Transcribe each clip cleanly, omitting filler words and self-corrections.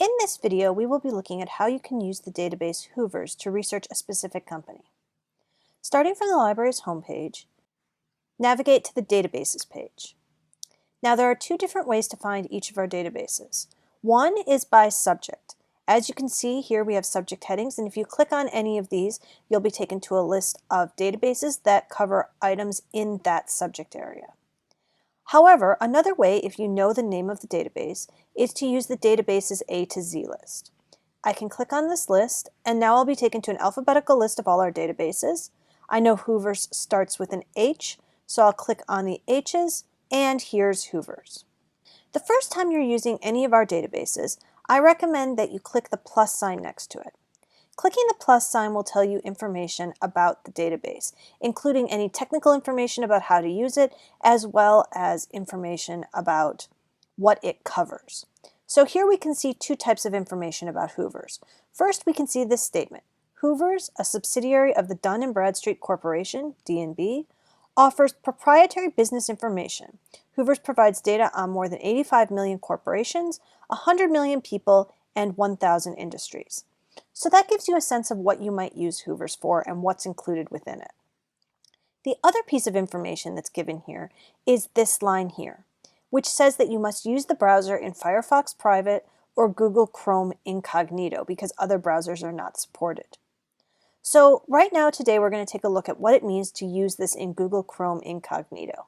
In this video, we will be looking at how you can use the database Hoovers to research a specific company. Starting from the library's homepage, navigate to the Databases page. Now there are two different ways to find each of our databases. One is by subject. As you can see here we have subject headings, and if you click on any of these, you'll be taken to a list of databases that cover items in that subject area. However, another way, if you know the name of the database, is to use the database's A to Z list. I can click on this list, and now I'll be taken to an alphabetical list of all our databases. I know Hoover's starts with an H, so I'll click on the H's, and here's Hoover's. The first time you're using any of our databases, I recommend that you click the plus sign next to it. Clicking the plus sign will tell you information about the database, including any technical information about how to use it, as well as information about what it covers. So here we can see two types of information about Hoover's. First, we can see this statement. Hoover's, a subsidiary of the Dun & Bradstreet Corporation, D&B, offers proprietary business information. Hoover's provides data on more than 85 million corporations, 100 million people, and 1,000 industries. So that gives you a sense of what you might use Hoover's for and what's included within it. The other piece of information that's given here is this line here, which says that you must use the browser in Firefox Private or Google Chrome Incognito because other browsers are not supported. So right now today we're going to take a look at what it means to use this in Google Chrome Incognito.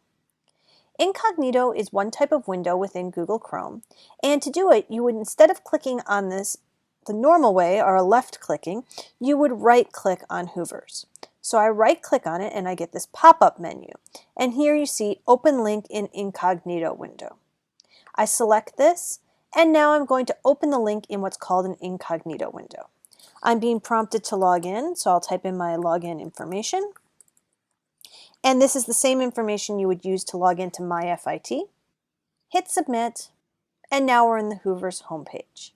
Incognito is one type of window within Google Chrome, and to do it you would, instead of clicking on this the normal way, or left clicking, you would right click on Hoover's. So I right click on it and I get this pop-up menu, and here you see Open Link in Incognito window. I select this, and now I'm going to open the link in what's called an Incognito window. I'm being prompted to log in, so I'll type in my login information, and this is the same information you would use to log into MyFIT. Hit submit, and now we're in the Hoover's homepage.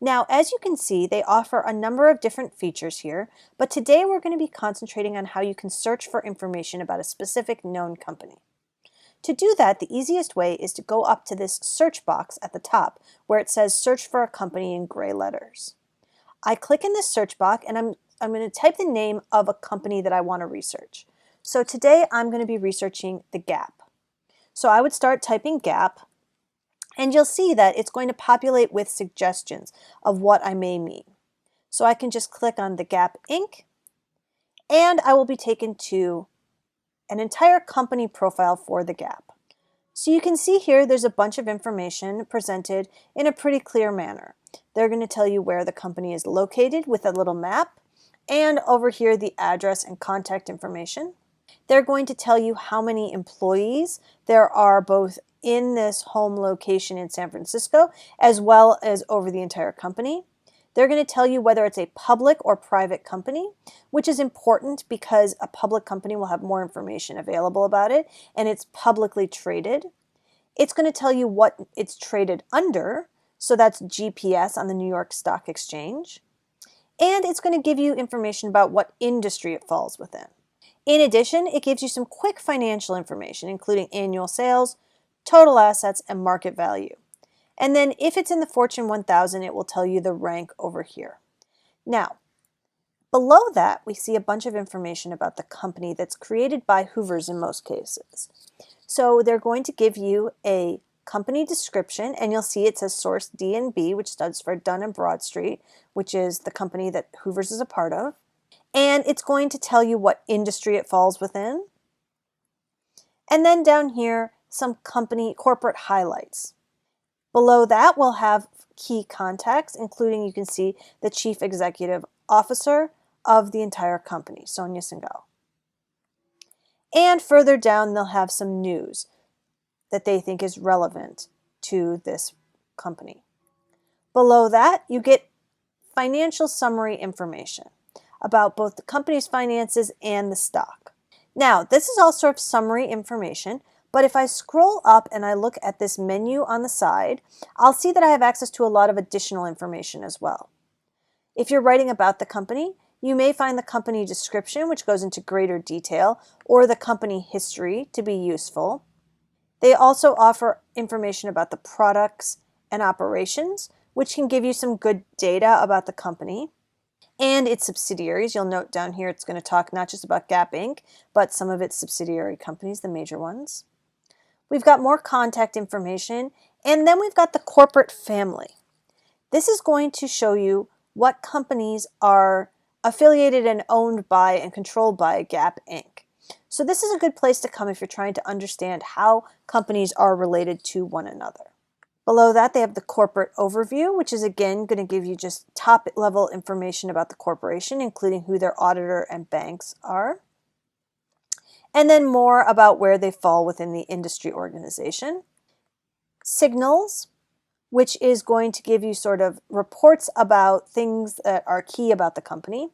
Now, as you can see, they offer a number of different features here, but today we're going to be concentrating on how you can search for information about a specific known company. To do that, the easiest way is to go up to this search box at the top where it says search for a company in gray letters. I click in this search box and I'm going to type the name of a company that I want to research. So today I'm going to be researching the Gap. So I would start typing Gap, and you'll see that it's going to populate with suggestions of what I may mean. So I can just click on the Gap Inc. and I will be taken to an entire company profile for the Gap. So you can see here there's a bunch of information presented in a pretty clear manner. They're going to tell you where the company is located with a little map, and over here the address and contact information. They're going to tell you how many employees there are both in this home location in San Francisco, as well as over the entire company. They're going to tell you whether it's a public or private company, which is important because a public company will have more information available about it, and it's publicly traded. It's going to tell you what it's traded under, so that's GPS on the New York Stock Exchange. And it's going to give you information about what industry it falls within. In addition, it gives you some quick financial information, including annual sales, total assets, and market value. And then if it's in the Fortune 1000, it will tell you the rank over here. Now, below that, we see a bunch of information about the company that's created by Hoover's in most cases. So they're going to give you a company description, and you'll see it says source D&B, which stands for Dun & Bradstreet, which is the company that Hoover's is a part of. And it's going to tell you what industry it falls within. And then down here, some company corporate highlights. Below that, we'll have key contacts, including, you can see, the Chief Executive Officer of the entire company, Sonia Singhal. And further down, they'll have some news that they think is relevant to this company. Below that, you get financial summary information about both the company's finances and the stock. Now, this is all sort of summary information, but if I scroll up and I look at this menu on the side, I'll see that I have access to a lot of additional information as well. If you're writing about the company, you may find the company description, which goes into greater detail, or the company history to be useful. They also offer information about the products and operations, which can give you some good data about the company and its subsidiaries. You'll note down here it's going to talk not just about Gap Inc., but some of its subsidiary companies, the major ones. We've got more contact information, and then we've got the corporate family. This is going to show you what companies are affiliated and owned by and controlled by Gap Inc. So this is a good place to come if you're trying to understand how companies are related to one another. Below that, they have the corporate overview, which is again going to give you just top level information about the corporation, including who their auditor and banks are. And then more about where they fall within the industry organization. Signals, which is going to give you sort of reports about things that are key about the company.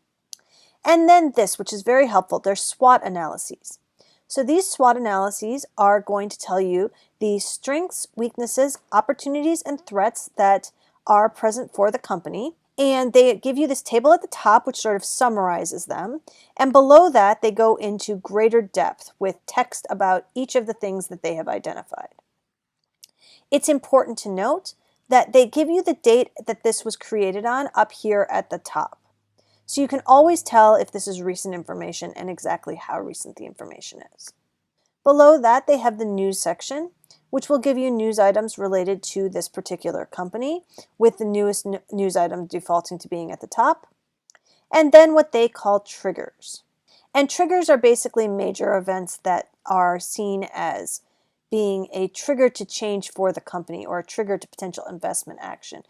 And then this, which is very helpful, they're SWOT analyses. So these SWOT analyses are going to tell you the strengths, weaknesses, opportunities, and threats that are present for the company. And they give you this table at the top, which sort of summarizes them. And below that, they go into greater depth with text about each of the things that they have identified. It's important to note that they give you the date that this was created on up here at the top. So you can always tell if this is recent information and exactly how recent the information is. Below that, they have the news section, which will give you news items related to this particular company, with the newest news item defaulting to being at the top. And then what they call triggers. And triggers are basically major events that are seen as being a trigger to change for the company or a trigger to potential investment action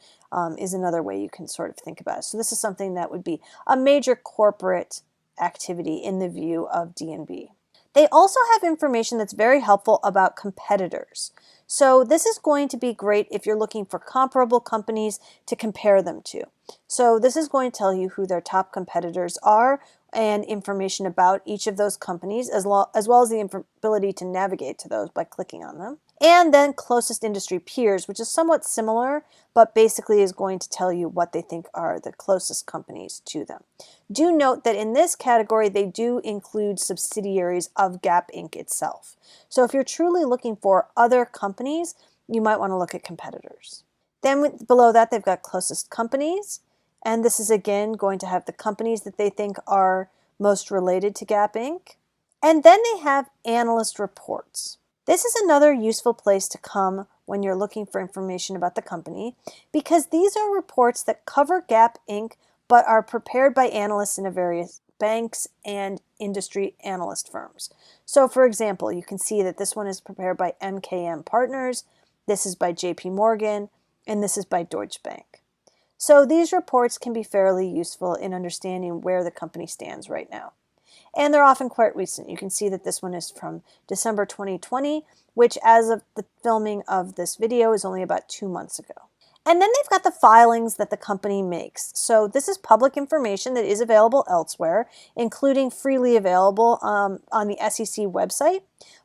is another way you can sort of think about it. So this is something that would be a major corporate activity in the view of D&B. They also have information that's very helpful about competitors. So this is going to be great if you're looking for comparable companies to compare them to. So this is going to tell you who their top competitors are and information about each of those companies, as well as the ability to navigate to those by clicking on them. And then closest industry peers, which is somewhat similar, but basically is going to tell you what they think are the closest companies to them. Do note that in this category, they do include subsidiaries of Gap Inc. itself. So if you're truly looking for other companies, you might want to look at competitors. Then below that, they've got closest companies. And this is again going to have the companies that they think are most related to Gap Inc. And then they have analyst reports. This is another useful place to come when you're looking for information about the company, because these are reports that cover Gap Inc. but are prepared by analysts in various banks and industry analyst firms. So for example, you can see that this one is prepared by MKM Partners, this is by JP Morgan, and this is by Deutsche Bank. So these reports can be fairly useful in understanding where the company stands right now. And they're often quite recent. You can see that this one is from December 2020, which as of the filming of this video is only about 2 months ago. And then they've got the filings that the company makes. So this is public information that is available elsewhere, including freely available on the SEC website.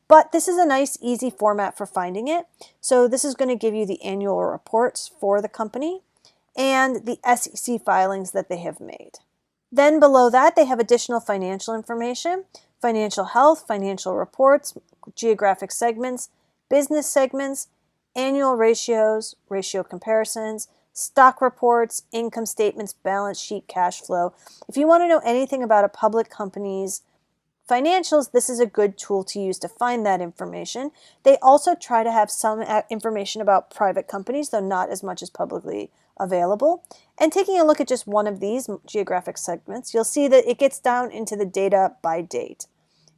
But this is a nice, easy format for finding it. So this is going to give you the annual reports for the company and the SEC filings that they have made. Then below that, they have additional financial information, financial health, financial reports, geographic segments, business segments, annual ratios, ratio comparisons, stock reports, income statements, balance sheet, cash flow. If you want to know anything about a public company's financials, this is a good tool to use to find that information. They also try to have some information about private companies, though not as much as publicly available. And taking a look at just one of these geographic segments, you'll see that it gets down into the data by date.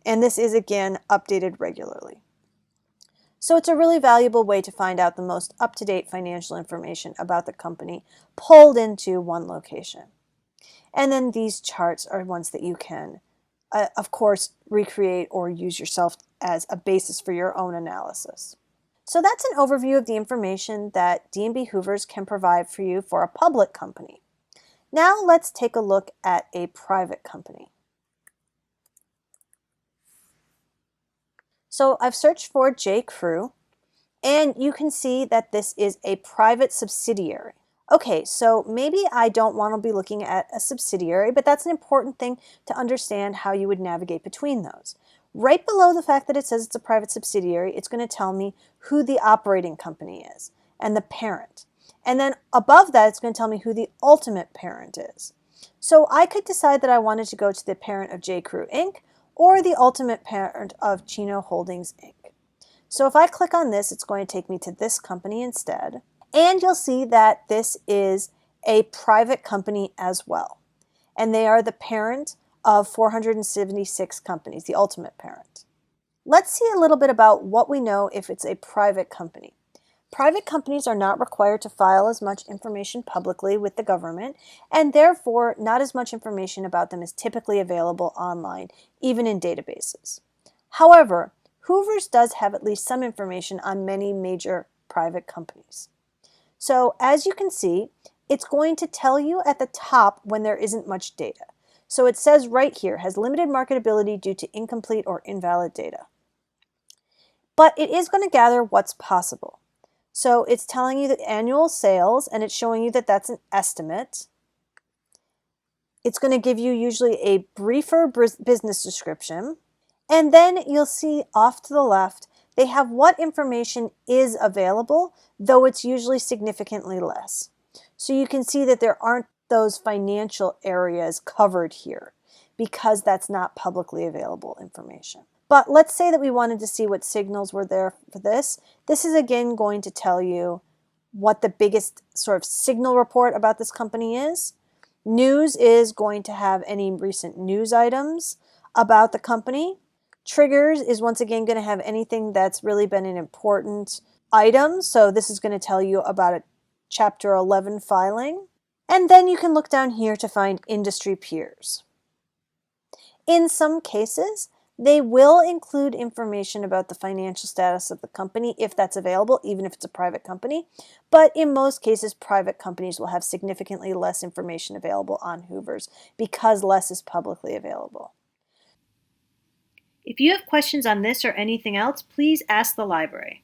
And this is, again, updated regularly. So it's a really valuable way to find out the most up-to-date financial information about the company pulled into one location. And then these charts are ones that you can, of course, recreate or use yourself as a basis for your own analysis. So that's an overview of the information that D&B Hoovers can provide for you for a public company. Now let's take a look at a private company. So I've searched for J.Crew, and you can see that this is a private subsidiary. Okay, so maybe I don't want to be looking at a subsidiary, but that's an important thing to understand how you would navigate between those. Right below the fact that it says it's a private subsidiary, it's going to tell me who the operating company is and the parent. And then above that, it's going to tell me who the ultimate parent is. So I could decide that I wanted to go to the parent of J. Crew Inc. or the ultimate parent of Chino Holdings Inc. So if I click on this, it's going to take me to this company instead. And you'll see that this is a private company as well. And they are the parent of 476 companies, the ultimate parent. Let's see a little bit about what we know if it's a private company. Private companies are not required to file as much information publicly with the government, and therefore not as much information about them is typically available online, even in databases. However, Hoover's does have at least some information on many major private companies. So as you can see, it's going to tell you at the top when there isn't much data. So it says right here, has limited marketability due to incomplete or invalid data. But it is going to gather what's possible. So it's telling you the annual sales, and it's showing you that that's an estimate. It's going to give you usually a briefer business description. And then you'll see off to the left, they have what information is available, though it's usually significantly less. So you can see that there aren't those financial areas covered here because that's not publicly available information. But let's say that we wanted to see what signals were there for this. This is again going to tell you what the biggest sort of signal report about this company is. News is going to have any recent news items about the company. Triggers is once again going to have anything that's really been an important item. So this is going to tell you about a Chapter 11 filing. And then you can look down here to find industry peers. In some cases, they will include information about the financial status of the company if that's available, even if it's a private company. But in most cases, private companies will have significantly less information available on Hoover's because less is publicly available. If you have questions on this or anything else, please ask the library.